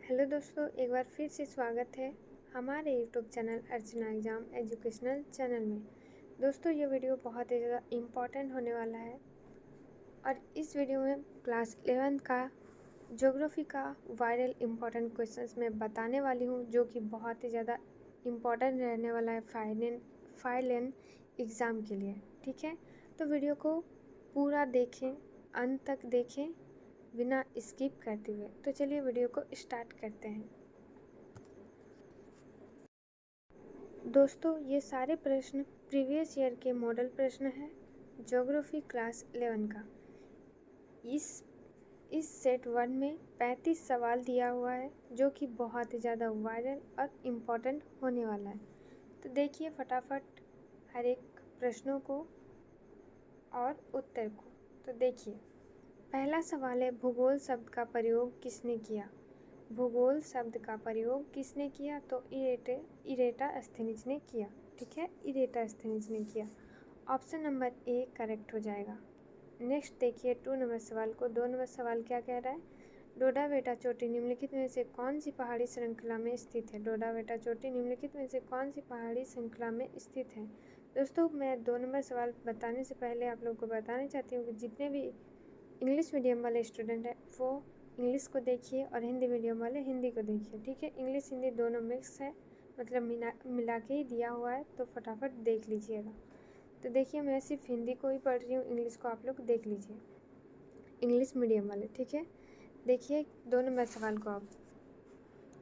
Hello दोस्तों, एक बार फिर से स्वागत है हमारे यूट्यूब चैनल अर्चना एग्ज़ाम एजुकेशनल चैनल में। दोस्तों, ये वीडियो बहुत ही ज़्यादा इम्पॉर्टेंट होने वाला है और इस वीडियो में क्लास 11th का ज्योग्राफी का वायरल इम्पॉर्टेंट क्वेश्चंस मैं बताने वाली हूँ, जो कि बहुत ही ज़्यादा इम्पॉर्टेंट रहने वाला है फाइनल एग्ज़ाम के लिए। ठीक है, तो वीडियो को पूरा देखें, अंत तक देखें बिना स्किप करते हुए। तो चलिए वीडियो को स्टार्ट करते हैं। दोस्तों, ये सारे प्रश्न प्रीवियस ईयर के मॉडल प्रश्न हैं ज्योग्राफी क्लास 11 का। इस सेट 1 में 35 सवाल दिया हुआ है, जो कि बहुत ही ज़्यादा वायरल और इम्पोर्टेंट होने वाला है। तो देखिए फटाफट हर एक प्रश्नों को और उत्तर को। तो देखिए, पहला सवाल है, भूगोल शब्द का प्रयोग किसने किया? भूगोल शब्द का प्रयोग किसने किया? तो इरेटास्थेनिस ने किया। ठीक है, इरेटास्थेनिस ने किया। ऑप्शन नंबर ए करेक्ट हो जाएगा। नेक्स्ट देखिए 2 नंबर सवाल को। 2 नंबर सवाल क्या कह रहा है? डोडा बेटा चोटी निम्नलिखित में से कौन सी पहाड़ी श्रृंखला में स्थित है? डोडा बेटा चोटी निम्नलिखित में से कौन सी पहाड़ी श्रृंखला में स्थित है? दोस्तों, मैं 2 नंबर सवाल बताने से पहले आप लोगों को बताना चाहती हूँ कि जितने भी इंग्लिश मीडियम वाले स्टूडेंट हैं वो इंग्लिश को देखिए और हिंदी मीडियम वाले हिंदी को देखिए। ठीक है, इंग्लिश हिंदी दोनों मिक्स है, मतलब मिला के ही दिया हुआ है, तो फटाफट देख लीजिएगा। तो देखिए, मैं सिर्फ हिंदी को ही पढ़ रही हूँ, इंग्लिश को आप लोग देख लीजिए, इंग्लिश मीडियम वाले। ठीक है, देखिए 2 नंबर सवाल को। अब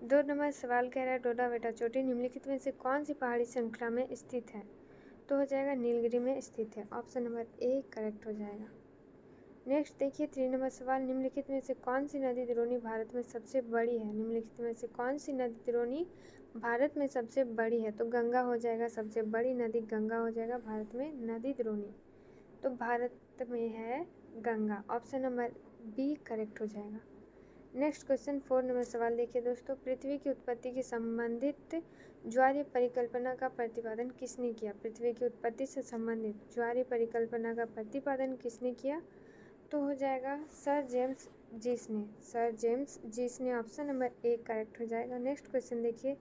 2 नंबर सवाल कह रहा है, डोडा बेटा चोटी निम्नलिखित में से कौन सी पहाड़ी श्रृंखला में स्थित है? तो हो जाएगा नीलगिरी में स्थित है। ऑप्शन नंबर ए करेक्ट हो जाएगा। नेक्स्ट देखिए 3 नंबर सवाल, निम्नलिखित में से कौन सी नदी द्रोणी भारत में सबसे बड़ी है? निम्नलिखित में से कौन सी नदी द्रोणी भारत में सबसे बड़ी है? तो गंगा हो जाएगा, सबसे बड़ी नदी गंगा हो जाएगा भारत में नदी द्रोणी। तो भारत में है Ganga. Option number B correct हो जाएगा। नेक्स्ट क्वेश्चन 4 नंबर सवाल देखिए दोस्तों, पृथ्वी की उत्पत्ति की संबंधित ज्वारीय परिकल्पना का प्रतिपादन किसने किया? पृथ्वी की उत्पत्ति से संबंधित ज्वारीय परिकल्पना का प्रतिपादन किसने किया? तो हो जाएगा सर जेम्स जीस ने। सर जेम्स जीस ने। ऑप्शन नंबर ए करेक्ट हो जाएगा। नेक्स्ट क्वेश्चन देखिए,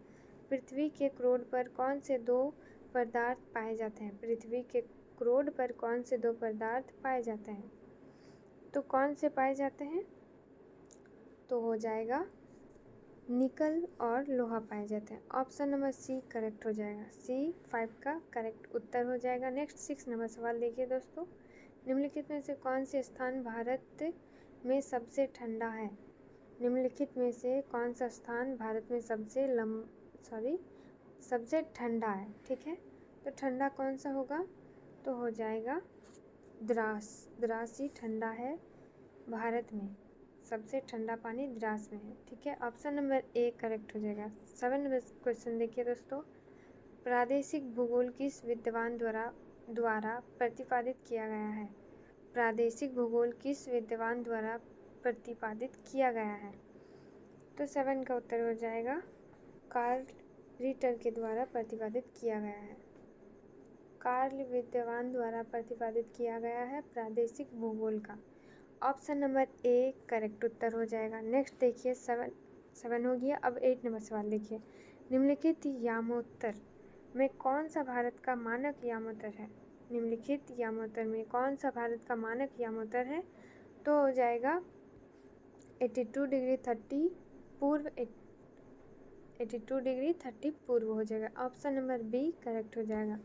पृथ्वी के क्रोड पर कौन से 2 पदार्थ पाए जाते हैं? पृथ्वी के क्रोड पर कौन से 2 पदार्थ पाए जाते हैं? तो कौन से पाए जाते हैं? तो हो जाएगा निकल और लोहा पाए जाते हैं। ऑप्शन नंबर सी करेक्ट हो जाएगा। सी 5 का करेक्ट उत्तर हो जाएगा। नेक्स्ट 6 नंबर सवाल देखिए दोस्तों, निम्नलिखित में से कौन से स्थान भारत में सबसे ठंडा है? निम्नलिखित में से कौन सा स्थान भारत में सबसे ठंडा है? ठीक है, तो ठंडा कौन सा होगा? तो हो जाएगा द्रास। द्रास ही ठंडा है भारत में, सबसे ठंडा पानी द्रास में है। ठीक है, ऑप्शन नंबर ए करेक्ट हो जाएगा। 7 नंबर क्वेश्चन देखिए दोस्तों, प्रादेशिक भूगोल किस विद्वान द्वारा प्रतिपादित किया गया है? प्रादेशिक भूगोल किस विद्वान द्वारा प्रतिपादित किया गया है? तो 7 का उत्तर हो जाएगा कार्ल रिटर के द्वारा प्रतिपादित किया गया है। कार्ल विद्वान द्वारा प्रतिपादित किया गया है प्रादेशिक भूगोल का। ऑप्शन नंबर ए करेक्ट उत्तर हो जाएगा। नेक्स्ट देखिए 7 हो गया। अब 8 नंबर सवाल देखिए, निम्नलिखित यामोत्तर में कौन सा भारत का मानक यामोत्तर है? निम्नलिखित यामोत्तर में कौन सा भारत का मानक यामोत्तर है? तो हो जाएगा 82 डिग्री 30 पूर्व 82 डिग्री 30 पूर्व हो जाएगा। ऑप्शन नंबर बी करेक्ट हो जाएगा।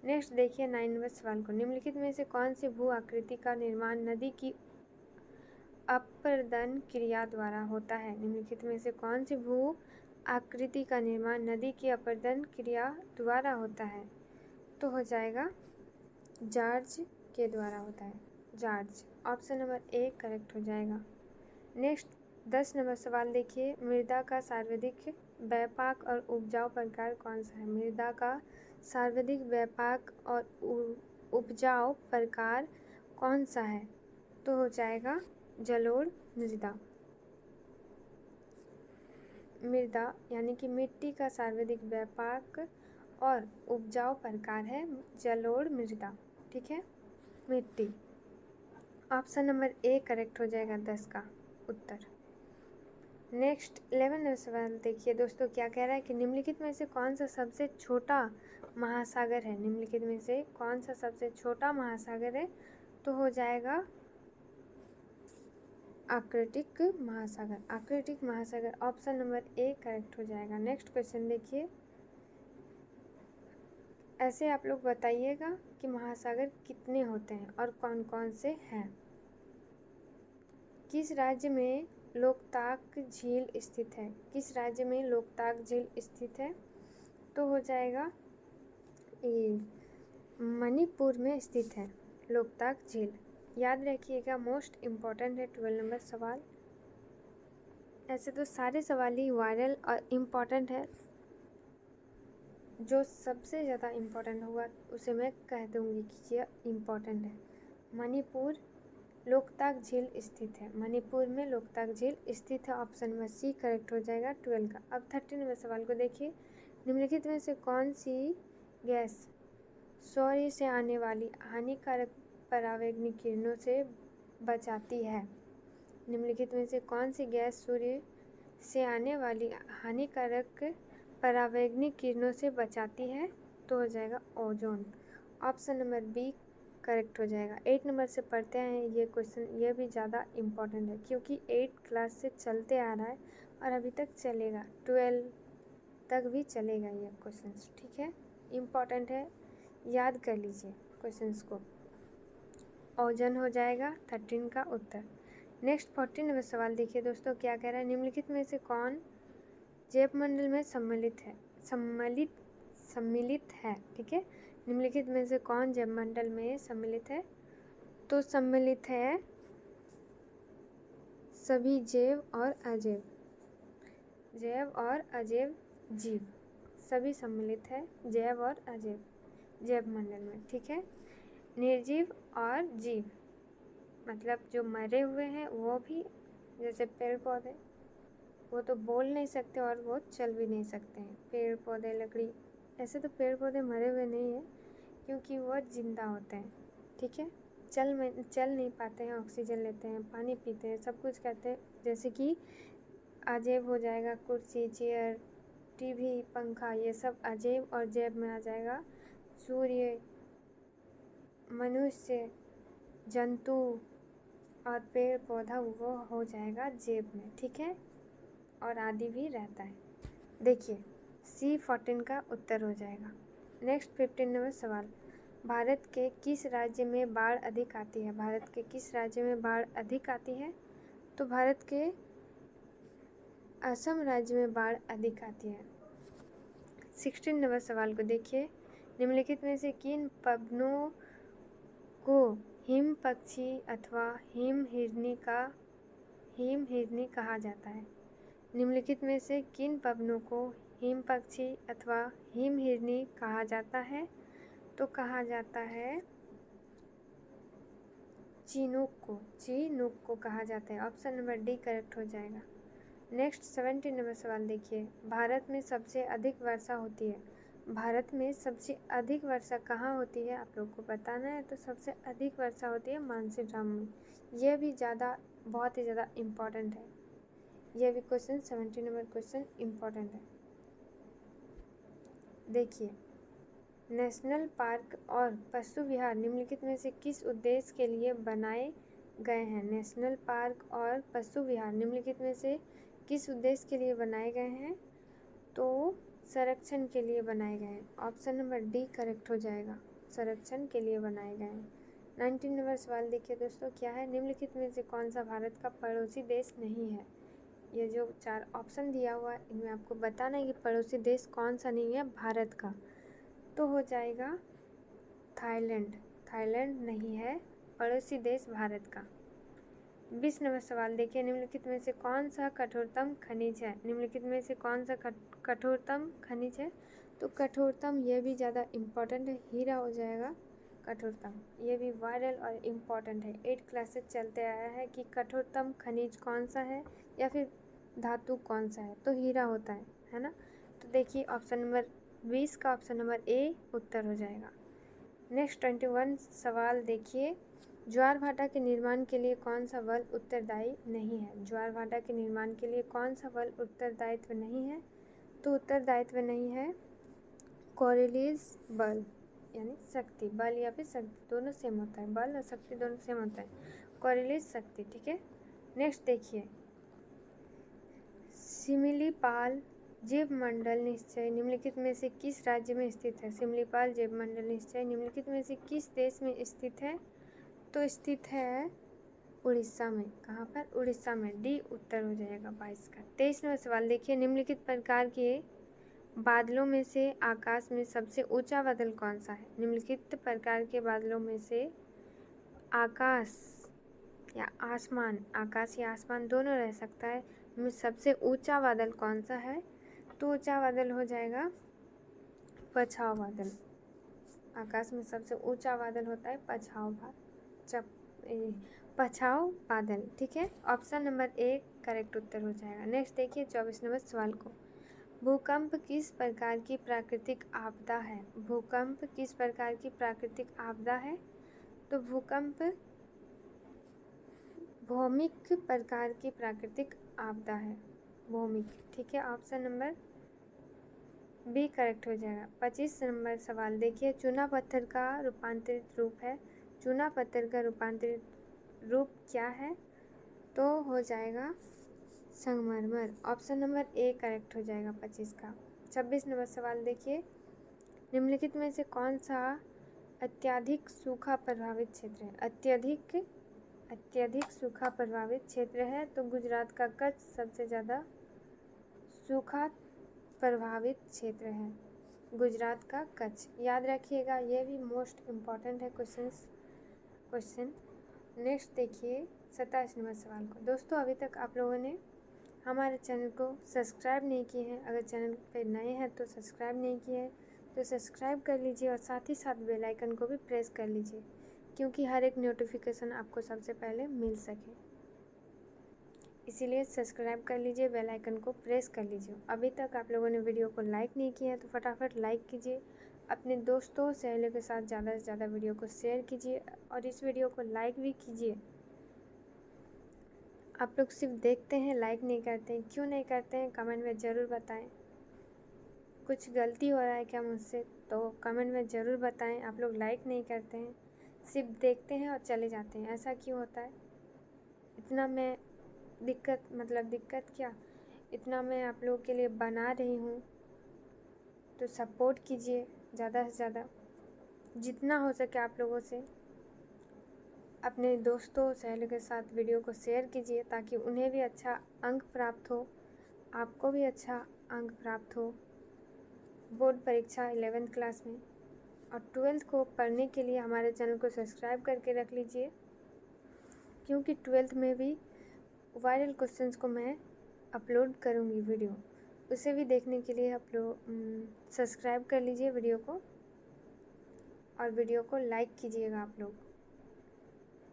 नेक्स्ट देखिए 9 नंबर सवाल को, निम्नलिखित में से कौन सी भू आकृति का निर्माण नदी की अपरदन क्रिया द्वारा होता है? निम्नलिखित में से कौन सी भू आकृति का निर्माण नदी की अपरदन क्रिया द्वारा होता है? तो हो जाएगा जॉर्ज के द्वारा होता है, George. Option number A correct हो जाएगा। नेक्स्ट 10 नंबर सवाल देखिए, मृदा का सर्वाधिक व्यापक और उपजाऊ प्रकार कौन सा है? मृदा का सर्वाधिक व्यापक और उपजाऊ प्रकार कौन सा है? तो हो जाएगा जलोढ़ मृदा। मृदा यानी कि मिट्टी का सर्वाधिक व्यापक और उपजाऊ प्रकार है जलोढ़ मृदा। ठीक है, मिट्टी। ऑप्शन नंबर ए करेक्ट हो जाएगा 10 का उत्तर। नेक्स्ट 11वां सवाल देखिए दोस्तों, क्या कह रहा है कि निम्नलिखित में से कौन सा सबसे छोटा महासागर है। निम्नलिखित में से कौन सा सबसे छोटा महासागर है, तो हो जाएगा आर्कटिक महासागर। आर्कटिक महासागर ऑप्शन नंबर ए करेक्ट हो जाएगा। नेक्स्ट क्वेश्चन देखिए, ऐसे आप लोग बताइएगा कि महासागर कितने होते हैं और कौन कौन से हैं। किस राज्य में लोकताक झील स्थित है। किस राज्य में लोकताक झील स्थित है, तो हो जाएगा ये मणिपुर में स्थित है लोकताक झील। याद रखिएगा, मोस्ट इम्पॉर्टेंट है 12 नंबर सवाल। ऐसे तो सारे सवाल ही वायरल और इम्पॉर्टेंट है, जो सबसे ज़्यादा इम्पॉर्टेंट होगा उसे मैं कह दूँगी कि यह इम्पॉर्टेंट है। मणिपुर लोकताक झील स्थित है। मणिपुर में लोकताक झील स्थित है। ऑप्शन नंबर सी करेक्ट हो जाएगा 12 का। अब 13 नंबर सवाल को देखिए, निम्नलिखित में से कौन सी गैस सौर्य से आने वाली हानिकारक परावैंगनिक किरणों से बचाती है। निम्नलिखित में से कौन सी गैस सूर्य से आने वाली हानिकारक परावैंगनिक किरणों से बचाती है, तो हो जाएगा ozone. Option number B correct हो जाएगा। 8 नंबर से पढ़ते हैं ये क्वेश्चन, ये भी ज़्यादा इम्पॉर्टेंट है क्योंकि 8 क्लास से चलते आ रहा है और अभी तक चलेगा, 12 तक भी चलेगा ये क्वेश्चन। ठीक है, इम्पॉर्टेंट है, याद कर लीजिए क्वेश्चंस को। ओजोन हो जाएगा 13 का उत्तर। नेक्स्ट 14 नंबर सवाल देखिए दोस्तों, क्या कह रहा है, निम्नलिखित में से कौन जैवमंडल में सम्मिलित है। ठीक है, निम्नलिखित में से कौन जैवमंडल में सम्मिलित है, तो सम्मिलित है सभी जैव और अजैव, जैव और अजैव जीव सभी सम्मिलित है जैव और अजैव जैव मंडल में। ठीक है, निर्जीव और जीव मतलब जो मरे हुए हैं वो भी, जैसे पेड़ पौधे, वो तो बोल नहीं सकते और वो चल भी नहीं सकते हैं। पेड़ पौधे, लकड़ी, ऐसे तो पेड़ पौधे मरे हुए नहीं हैं क्योंकि वो जिंदा होते हैं। ठीक है, चल नहीं पाते हैं, ऑक्सीजन लेते हैं, पानी पीते हैं, सब कुछ करते हैं। जैसे कि अजैव हो जाएगा कुर्सी, चेयर, टीवी, पंखा, ये सब अजैव और जैव में आ जाएगा। सूर्य, मनुष्य, जंतु और पेड़ पौधा वो हो जाएगा जैव में। ठीक है, और आदि भी रहता है। देखिए C14 का उत्तर हो जाएगा। नेक्स्ट 15 नंबर सवाल, भारत के किस राज्य में बाढ़ अधिक आती है। भारत के किस राज्य में बाढ़ अधिक आती है, तो भारत के असम राज्य में बाढ़ अधिक आती है। 16 नंबर सवाल को देखिए, निम्नलिखित में से किन पवनों को हिम पक्षी अथवा हिम हिरनी कहा जाता है। निम्नलिखित में से किन पवनों को हिम पक्षी अथवा हिम हिरनी कहा जाता है, तो कहा जाता है चीनूक को कहा जाता है। ऑप्शन नंबर डी करेक्ट हो जाएगा। नेक्स्ट 17 नंबर सवाल देखिए, भारत में सबसे अधिक वर्षा होती है। भारत में सबसे अधिक वर्षा कहाँ होती है, आप लोग को बताना है। तो सबसे अधिक वर्षा होती है मानसीराम में। यह भी बहुत ही ज़्यादा इम्पॉर्टेंट है। यह भी क्वेश्चन 17 नंबर क्वेश्चन इम्पॉर्टेंट है। देखिए, नेशनल पार्क और पशु विहार निम्नलिखित में से किस उद्देश्य के लिए बनाए गए हैं। नेशनल पार्क और पशु विहार निम्नलिखित में से किस उद्देश्य के लिए बनाए गए हैं, तो संरक्षण के लिए बनाए गए हैं। ऑप्शन नंबर डी करेक्ट हो जाएगा, संरक्षण के लिए बनाए गए हैं। 19 नंबर सवाल देखिए दोस्तों, क्या है, निम्नलिखित में से कौन सा भारत का पड़ोसी देश नहीं है। ये जो 4 ऑप्शन दिया हुआ है इनमें आपको बताना है कि पड़ोसी देश कौन सा नहीं है भारत का, तो हो जाएगा थाईलैंड। थाईलैंड नहीं है पड़ोसी देश भारत का। 20 नंबर सवाल देखिए, निम्नलिखित में से कौन सा कठोरतम खनिज है। निम्नलिखित में से कौन सा कठोरतम खनिज है, तो कठोरतम ये भी ज़्यादा इम्पॉर्टेंट है, हीरा हो जाएगा कठोरतम। ये भी वायरल और इम्पॉर्टेंट है, 8 क्लास से चलते आया है कि कठोरतम खनिज कौन सा है या फिर धातु कौन सा है, तो हीरा होता है ना। तो देखिए ऑप्शन नंबर 20 का ऑप्शन नंबर ए उत्तर हो जाएगा। नेक्स्ट 21 सवाल देखिए, ज्वार भाटा के निर्माण के लिए कौन सा बल उत्तरदायी नहीं है? ज्वार भाटा के निर्माण के लिए कौन सा बल उत्तरदायित्व नहीं है? तो उत्तरदायित्व नहीं है कोरियलिस बल, यानी शक्ति। बल या फिर शक्ति दोनों सेम होता है, बल और शक्ति दोनों सेम होता है। कोरियलिस शक्ति, ठीक है। नेक्स्ट देखिए, सिमिलीपाल जैवमंडल निश्चय निम्नलिखित में से किस राज्य में स्थित है? सिमिलीपाल जैवमंडल निश्चय निम्नलिखित में से किस देश में स्थित है? तो स्थित है उड़ीसा में। कहाँ पर? उड़ीसा में। डी उत्तर हो जाएगा 22 का। 23 नंबर सवाल देखिए, निम्नलिखित प्रकार के बादलों में से आकाश में सबसे ऊंचा बादल कौन सा है? निम्नलिखित प्रकार के बादलों में से आकाश या आसमान, आकाश या आसमान दोनों रह सकता है, में सबसे ऊंचा बादल कौन सा है? तो ऊंचा बादल हो जाएगा पछाव बादल। आकाश में सबसे ऊंचा बादल होता है पछाव बादल, ठीक है। ऑप्शन नंबर 1 करेक्ट उत्तर हो जाएगा। नेक्स्ट देखिए 24 नंबर सवाल को, भूकंप किस प्रकार की प्राकृतिक आपदा है? भूकंप किस प्रकार की प्राकृतिक आपदा है? तो भूकंप भौमिक प्रकार की प्राकृतिक आपदा है, भौमिक, ठीक है। ऑप्शन नंबर बी करेक्ट हो जाएगा। 25 नंबर सवाल देखिए, चूना पत्थर का रूपांतरित रूप है। चूना पत्थर का रूपांतरित रूप क्या है? तो हो जाएगा संगमरमर। ऑप्शन नंबर ए करेक्ट हो जाएगा 25 का। 26 नंबर सवाल देखिए, निम्नलिखित में से कौन सा अत्यधिक सूखा प्रभावित क्षेत्र है? अत्यधिक सूखा प्रभावित क्षेत्र है, तो गुजरात का कच्छ सबसे ज़्यादा सूखा प्रभावित क्षेत्र है। गुजरात का कच्छ, याद रखिएगा, ये भी मोस्ट इम्पॉर्टेंट है क्वेश्चन। नेक्स्ट देखिए 27 नंबर सवाल को। दोस्तों, अभी तक आप लोगों ने हमारे चैनल को सब्सक्राइब नहीं किए हैं, अगर चैनल पे नए हैं तो सब्सक्राइब नहीं किए हैं तो सब्सक्राइब कर लीजिए और साथ ही साथ बेल आइकन को भी प्रेस कर लीजिए, क्योंकि हर एक नोटिफिकेशन आपको सबसे पहले मिल सके, इसीलिए सब्सक्राइब कर लीजिए, बेल आइकन को प्रेस कर लीजिए। अभी तक आप लोगों ने वीडियो को लाइक नहीं किया है तो फटाफट लाइक कीजिए, अपने दोस्तों सहेलियों के साथ ज़्यादा से ज़्यादा वीडियो को शेयर कीजिए और इस वीडियो को लाइक भी कीजिए। आप लोग सिर्फ देखते हैं, लाइक नहीं करते हैं, क्यों नहीं करते हैं कमेंट में ज़रूर बताएं। कुछ गलती हो रहा है क्या मुझसे तो कमेंट में ज़रूर बताएं। आप लोग लाइक नहीं करते हैं, सिर्फ देखते हैं और चले जाते हैं, ऐसा क्यों होता है? इतना मैं दिक्कत क्या, इतना मैं आप लोगों के लिए बना रही हूँ, तो सपोर्ट कीजिए ज़्यादा से ज़्यादा, जितना हो सके आप लोगों से। अपने दोस्तों सहेलियों के साथ वीडियो को शेयर कीजिए ताकि उन्हें भी अच्छा अंक प्राप्त हो, आपको भी अच्छा अंक प्राप्त हो बोर्ड परीक्षा 11th क्लास में। और 12th को पढ़ने के लिए हमारे चैनल को सब्सक्राइब करके रख लीजिए, क्योंकि 12th में भी वायरल क्वेश्चंस को मैं अपलोड करूँगी वीडियो, उसे भी देखने के लिए आप लोग सब्सक्राइब कर लीजिए वीडियो को, और वीडियो को लाइक कीजिएगा। आप लोग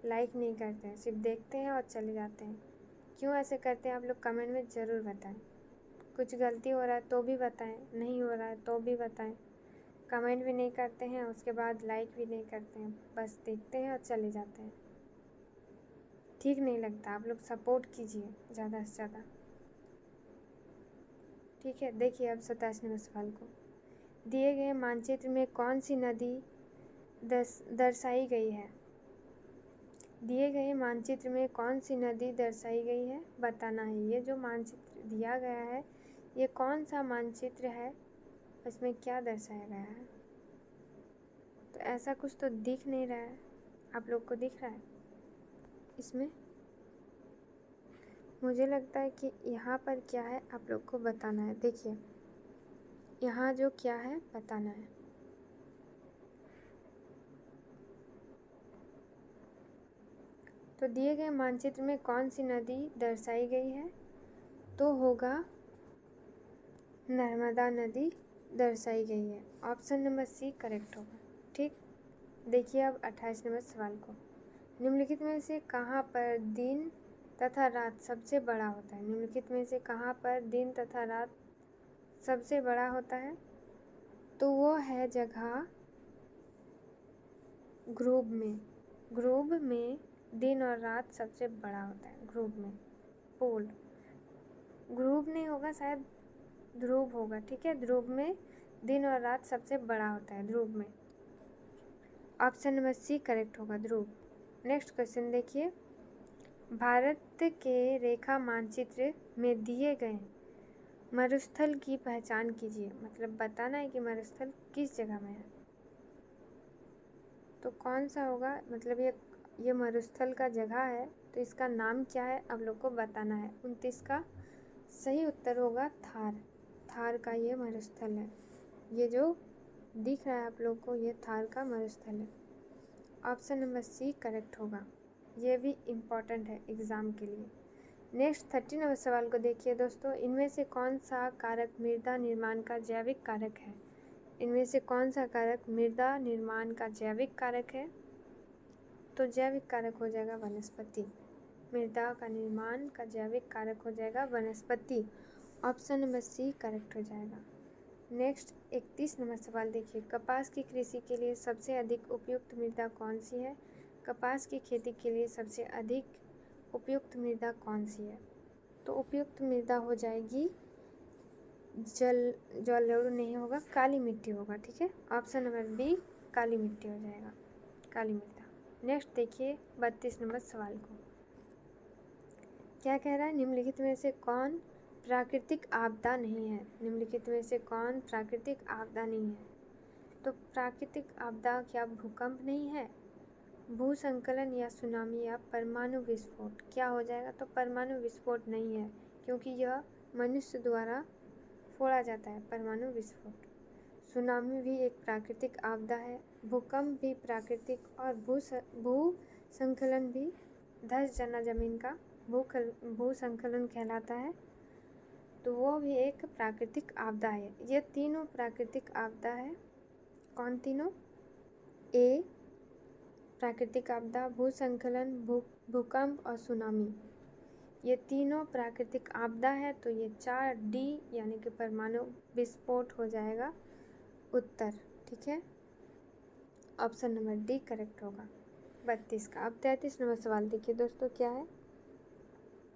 लाइक नहीं करते हैं, सिर्फ देखते हैं और चले जाते हैं, क्यों ऐसे करते हैं आप लोग कमेंट में ज़रूर बताएं। कुछ गलती हो रहा है तो भी बताएं, नहीं हो रहा है तो भी बताएं। कमेंट भी नहीं करते हैं, उसके बाद लाइक भी नहीं करते हैं, बस देखते हैं और चले जाते हैं, ठीक नहीं लगता। आप लोग सपोर्ट कीजिए ज़्यादा से ज़्यादा, ठीक है। देखिए अब 27 नंबर सवाल को, दिए गए मानचित्र में कौन सी नदी दर्शाई गई है? दिए गए मानचित्र में कौन सी नदी दर्शाई गई है बताना है। ये जो मानचित्र दिया गया है ये कौन सा मानचित्र है, इसमें क्या दर्शाया गया है? तो ऐसा कुछ तो दिख नहीं रहा है, आप लोग को दिख रहा है इसमें? मुझे लगता है कि यहाँ पर क्या है आप लोग को बताना है। देखिए यहाँ जो क्या है बताना है। तो दिए गए मानचित्र में कौन सी नदी दर्शाई गई है? तो होगा नर्मदा नदी दर्शाई गई है। ऑप्शन नंबर सी करेक्ट होगा, ठीक। देखिए अब 28 नंबर सवाल को, निम्नलिखित में से कहाँ पर दिन तथा रात सबसे बड़ा होता है? निम्नलिखित में से कहाँ पर दिन तथा रात सबसे बड़ा होता है? तो वो है जगह ध्रुव में। ध्रुव में दिन और रात सबसे बड़ा होता है। ध्रुव में पोल, ध्रुव नहीं होगा, शायद ध्रुव होगा, ठीक है। ध्रुव में दिन और रात सबसे बड़ा होता है, ध्रुव में। ऑप्शन नंबर सी करेक्ट होगा, ध्रुव। नेक्स्ट क्वेश्चन देखिए, भारत के रेखा मानचित्र में दिए गए मरुस्थल की पहचान कीजिए। मतलब बताना है कि मरुस्थल किस जगह में है। तो कौन सा होगा, मतलब ये मरुस्थल का जगह है, तो इसका नाम क्या है आप लोग को बताना है। 29 का सही उत्तर होगा थार। थार का ये मरुस्थल है। ये जो दिख रहा है आप लोग को, ये थार का मरुस्थल है। ऑप्शन नंबर सी करेक्ट होगा। ये भी इम्पॉर्टेंट है एग्ज़ाम के लिए। नेक्स्ट 30 नंबर सवाल को देखिए दोस्तों, इनमें से कौन सा कारक मृदा निर्माण का जैविक कारक है। इनमें से कौन सा कारक मृदा निर्माण का जैविक कारक है। तो जैविक कारक हो जाएगा वनस्पति। मृदा का निर्माण का जैविक कारक हो जाएगा वनस्पति। ऑप्शन नंबर सी करेक्ट हो जाएगा। नेक्स्ट 31 नंबर सवाल देखिए, कपास की कृषि के लिए सबसे अधिक उपयुक्त मृदा कौन सी है। कपास की खेती के लिए सबसे अधिक उपयुक्त मृदा कौन सी है। तो उपयुक्त मृदा हो जाएगी जलोढ़ नहीं होगा, काली मिट्टी होगा, ठीक है। ऑप्शन नंबर बी काली मिट्टी हो जाएगा, काली मृदा। नेक्स्ट देखिए 32 नंबर सवाल को, क्या कह रहा है, निम्नलिखित में से कौन प्राकृतिक आपदा नहीं है। निम्नलिखित में से कौन प्राकृतिक आपदा नहीं है। तो प्राकृतिक आपदा क्या भूकंप नहीं है, भूसंकलन या सुनामी या परमाणु विस्फोट। क्या हो जाएगा, तो परमाणु विस्फोट नहीं है, क्योंकि यह मनुष्य द्वारा फोड़ा जाता है परमाणु विस्फोट। सुनामी भी एक प्राकृतिक आपदा है, भूकंप भी प्राकृतिक, और भूसंकलन भी धस जाना जमीन का भूसंकलन कहलाता है, तो वो भी एक प्राकृतिक आपदा है। ये तीनों प्राकृतिक आपदा है। कौन तीनों, ए प्राकृतिक आपदा, भूसंकलन, भूकंप और सुनामी, ये तीनों प्राकृतिक आपदा है। तो ये 4 डी यानी कि परमाणु विस्फोट हो जाएगा उत्तर, ठीक है। ऑप्शन नंबर डी करेक्ट होगा 32 का। अब 33 नंबर सवाल देखिए दोस्तों, क्या है,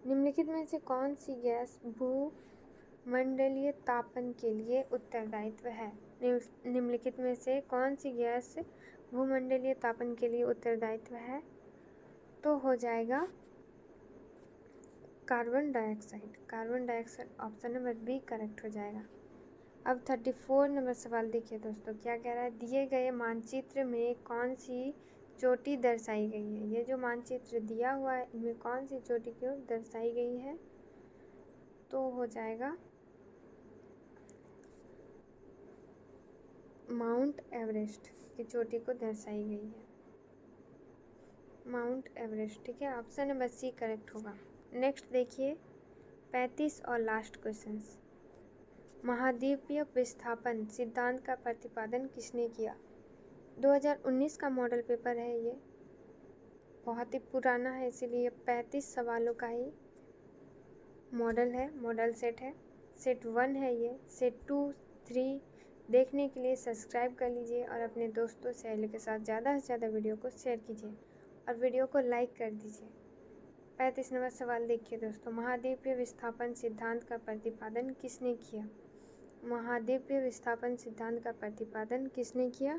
निम्नलिखित में से कौन सी गैस भूमंडलीय तापन के लिए उत्तरदायित्व है। निम्नलिखित में से कौन सी गैस भूमंडलीय तापन के लिए उत्तरदायित्व है। तो हो जाएगा carbon dioxide. Carbon dioxide option number B correct हो जाएगा। अब 34 नंबर सवाल देखिए दोस्तों, क्या कह रहा है, दिए गए मानचित्र में कौन सी चोटी दर्शाई गई है। ये जो मानचित्र दिया हुआ है, इनमें कौन सी चोटी क्यों दर्शाई गई है। तो हो जाएगा माउंट एवरेस्ट की चोटी को दर्शाई गई है, माउंट एवरेस्ट, ठीक है। ऑप्शन नंबर सी करेक्ट होगा। नेक्स्ट देखिए 35 और लास्ट क्वेश्चंस, महाद्वीपीय विस्थापन सिद्धांत का प्रतिपादन किसने किया। 2019 का मॉडल पेपर है, ये बहुत ही पुराना है, इसीलिए 35 सवालों का ही मॉडल है, मॉडल सेट है। सेट 1 है ये, सेट 2, 3 देखने के लिए सब्सक्राइब कर लीजिए और अपने दोस्तों सहेलियों के साथ ज़्यादा से ज़्यादा वीडियो को शेयर कीजिए और वीडियो को लाइक कर दीजिए। 35 नंबर सवाल देखिए दोस्तों, महाद्वीपीय विस्थापन सिद्धांत का प्रतिपादन किसने किया। महाद्वीपीय विस्थापन सिद्धांत का प्रतिपादन किसने किया।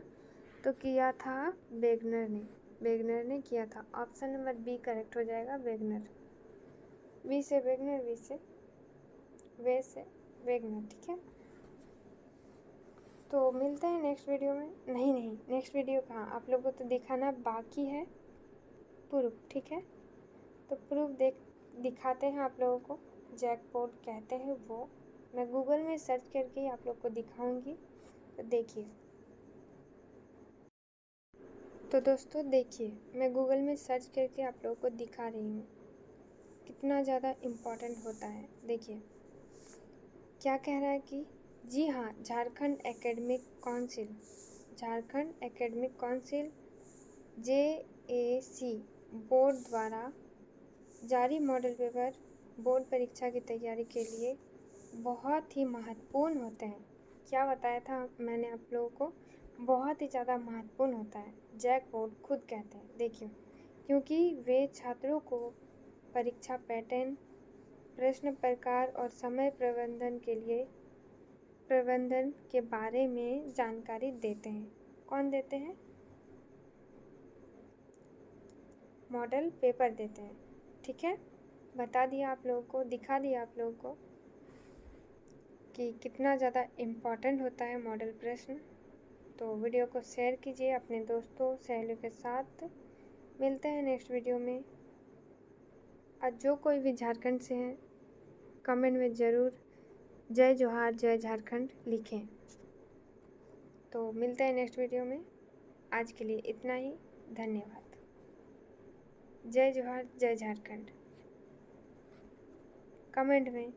तो किया था वेगनर ने, वेगनर ने किया था। ऑप्शन नंबर बी करेक्ट हो जाएगा, वेगनर। वी से वेगनर, वी से वेगनर, ठीक है। तो मिलते हैं नेक्स्ट वीडियो में। नहीं नेक्स्ट वीडियो कहाँ, आप लोगों को तो दिखाना बाकी है प्रूफ, ठीक है। तो प्रूफ दिखाते हैं आप लोगों को, जैकपॉट कहते हैं वो। मैं गूगल में सर्च करके आप लोग को दिखाऊंगी, तो देखिए। तो दोस्तों देखिए, मैं गूगल में सर्च करके आप लोगों को दिखा रही हूँ कितना ज़्यादा इम्पोर्टेंट होता है। देखिए क्या कह रहा है कि जी हाँ, Jharkhand academic council JAC board द्वारा जारी मॉडल पेपर बोर्ड परीक्षा की तैयारी के लिए बहुत ही महत्वपूर्ण होते हैं। क्या बताया था मैंने आप लोगों को, बहुत ही ज़्यादा महत्वपूर्ण होता है, जैकपॉट खुद कहते हैं। देखिए क्योंकि वे छात्रों को परीक्षा पैटर्न, प्रश्न प्रकार और समय प्रबंधन के बारे में जानकारी देते हैं। कौन देते हैं? मॉडल पेपर देते हैं। ठीक है, बता दिया आप लोगों को, दिखा दिया आप लोगों को कि कितना ज़्यादा इम्पॉर्टेंट होता है मॉडल प्रश्न। तो वीडियो को शेयर कीजिए अपने दोस्तों सहेलियों के साथ। मिलते हैं नेक्स्ट वीडियो में। और जो कोई भी झारखंड से हैं कमेंट में ज़रूर जय जोहार जय झारखंड लिखें। तो मिलते हैं नेक्स्ट वीडियो में। आज के लिए इतना ही। धन्यवाद। जय जोहार जय झारखंड कमेंट में